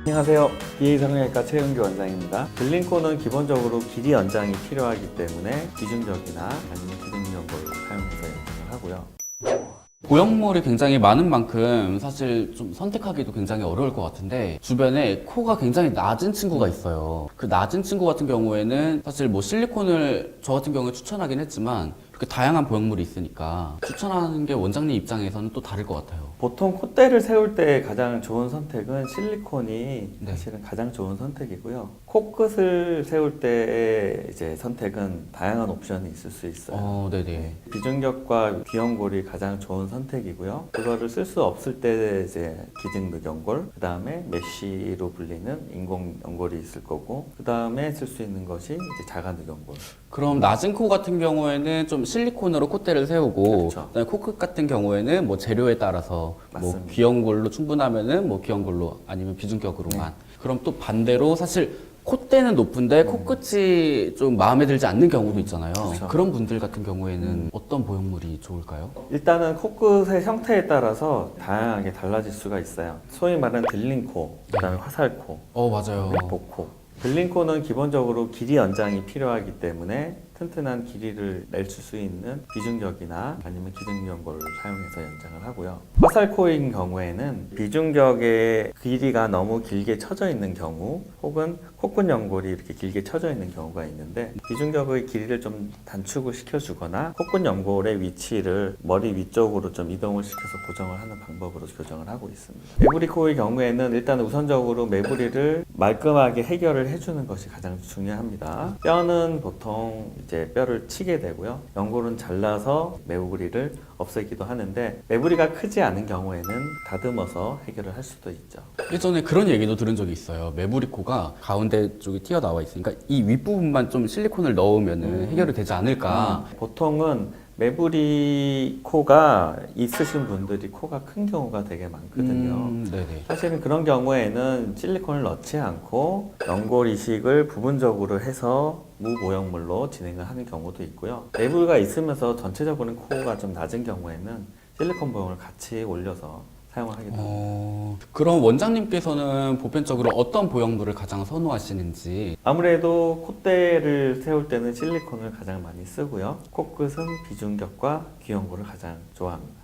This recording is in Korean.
안녕하세요. BA성형외과 최은규 원장입니다. 들림코는 기본적으로 길이 연장이 필요하기 때문에 비중격이나 아니면 기둥연골을 사용해서 연장을 하고요. 보형물이 굉장히 많은 만큼 사실 좀 선택하기도 굉장히 어려울 것 같은데, 주변에 코가 굉장히 낮은 친구가 있어요. 그 낮은 친구 같은 경우에는 사실 뭐 실리콘을 저 같은 경우에 추천하긴 했지만 그렇게 다양한 보형물이 있으니까 추천하는 게 원장님 입장에서는 또 다를 것 같아요. 보통 콧대를 세울 때 가장 좋은 선택은 실리콘이 네. 사실은 가장 좋은 선택이고요. 코끝을 세울 때의 이제 선택은 다양한 옵션이 있을 수 있어요. 네네. 비중격과 귀연골이 가장 좋은 선택이고요. 그거를 쓸 수 없을 때 이제 기증늑연골, 그 다음에 메쉬로 불리는 인공연골이 있을 거고, 그 다음에 쓸 수 있는 것이 이제 자가늑연골. 그럼 낮은 코 같은 경우에는 좀 실리콘으로 콧대를 세우고, 그렇죠. 그다음에 코끝 같은 경우에는 뭐 재료에 따라서 뭐 맞습니다. 귀연골로 충분하면은 뭐 귀연골로 아니면 비중격으로만. 그럼 또 반대로 사실 콧대는 높은데 코끝이 좀 마음에 들지 않는 경우도 있잖아요. 그렇죠. 그런 분들 같은 경우에는 어떤 보형물이 좋을까요? 일단은 코끝의 형태에 따라서 다양하게 달라질 수가 있어요. 소위 말하는 들림코, 그 다음에 화살코, 맞아요. 복코. 들림코는 기본적으로 길이 연장이 필요하기 때문에 튼튼한 길이를 낼 수 있는 비중격이나 아니면 기둥연골을 사용해서 연장을 하고요. 화살코인 경우에는 비중격의 길이가 너무 길게 쳐져 있는 경우, 혹은 코끝 연골이 이렇게 길게 쳐져 있는 경우가 있는데, 비중격의 길이를 좀 단축을 시켜주거나 코끝 연골의 위치를 머리 위쪽으로 좀 이동을 시켜서 고정을 하는 방법으로 교정을 하고 있습니다. 매부리코의 경우에는 일단 우선적으로 매부리를 말끔하게 해결을 해주는 것이 가장 중요합니다. 뼈는 보통 이제 뼈를 치게 되고요. 연골은 잘라서 매부리를 없애기도 하는데, 매부리가 크지 않은 경우에는 다듬어서 해결을 할 수도 있죠. 예전에 그런 얘기도 들은 적이 있어요. 매부리코가 가운데 쪽이 튀어나와 있으니까 이 윗부분만 좀 실리콘을 넣으면은 해결이 되지 않을까. 보통은 매부리 코가 있으신 분들이 코가 큰 경우가 되게 많거든요. 네네. 사실은 그런 경우에는 실리콘을 넣지 않고 연골 이식을 부분적으로 해서 무보형물로 진행을 하는 경우도 있고요. 매부리가 있으면서 전체적으로는 코가 좀 낮은 경우에는 실리콘 보형을 같이 올려서 사용을 하기도 합니다. 그럼 원장님께서는 보편적으로 어떤 보형물을 가장 선호하시는지. 아무래도 콧대를 세울 때는 실리콘을 가장 많이 쓰고요. 코끝은 비중격과 귀연골을 가장 좋아합니다.